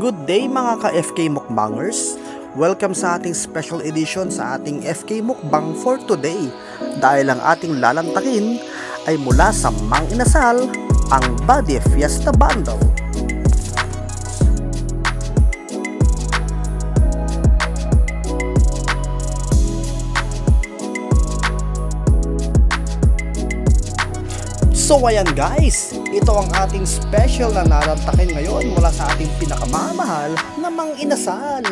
Good day mga ka-FK Mukbangers! Welcome sa ating special edition sa ating FK Mukbang for today. Dahil ang ating lalantakin ay mula sa Mang Inasal, ang Body Fiesta Bundle. So ayan guys, ito ang ating special na nalantakin ngayon mula sa ating pinakamamahal na Mang Inasal.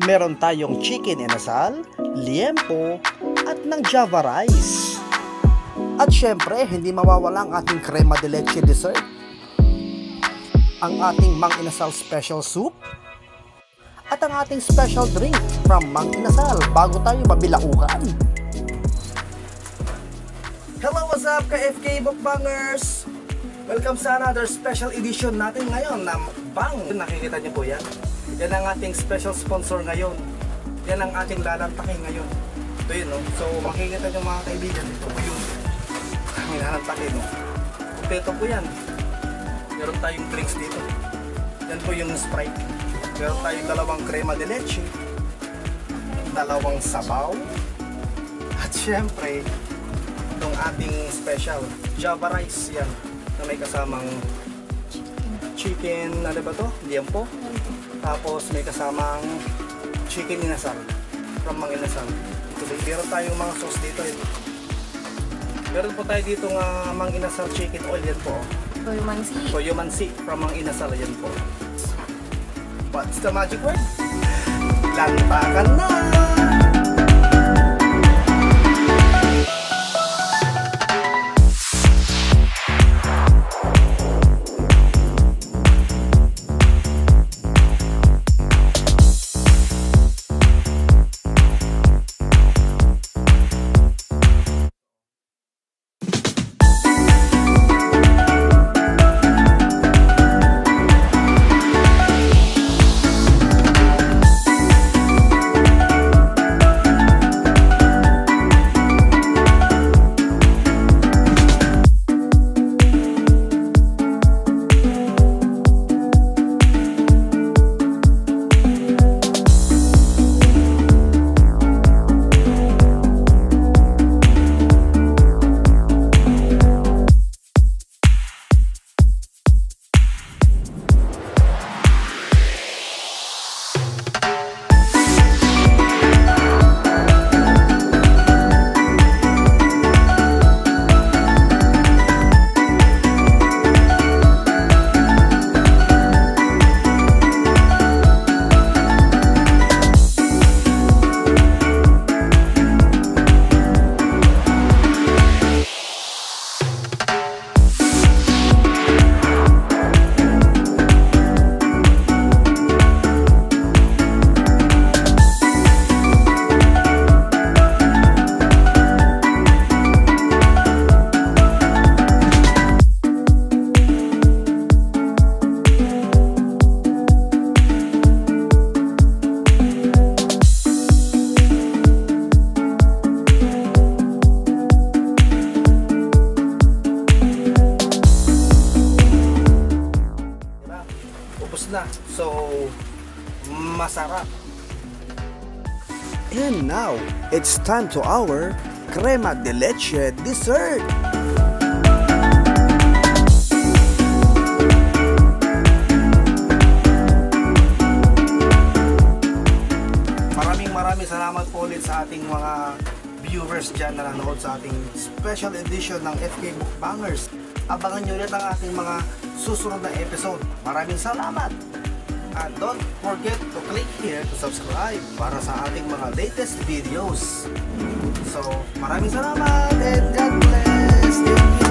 Meron tayong chicken inasal, liempo, at ng java rice. At syempre, hindi mawawala ang ating crema de leche dessert, ang ating Mang Inasal special soup, at ang ating special drink from Mang Inasal bago tayo mabilaukan. Hello, what's up ka-FK Mukbangers? Welcome sa another special edition natin ngayon na mukbang. Nakikita niyo po yan? Yan ang ating special sponsor ngayon. Yan ang ating lalantakin ngayon. Ito yun, no? So makikita niyo mga kaibigan, ito po yung aming lalantakin, no? Kompleto po yan. Meron tayong drinks dito. Yan po yung Sprite. Meron tayong dalawang crema de leche, dalawang sabaw, at syempre itong ating special java rice yan na may kasamang chicken, ano ba to? Liempo. Tapos may kasamang chicken inasal from Mang Inasal. Meron tayong mga sauce dito. Meron po tayo dito nga Mang Inasal chicken oil, yan po. Toyo mansi from Mang Inasal, yan po. What's the magic word? Lantakan na! So, masarap. And now, it's time to our crema de leche dessert. Maraming salamat po ulit sa ating mga viewers dyan na nanonood sa ating special edition ng FK Mukbangers. Abangan nyo ulit ang ating mga susunod na episode. Maraming salamat! And don't forget to click here to subscribe para sa ating mga latest videos. So, maraming salamat and God bless! Thank you!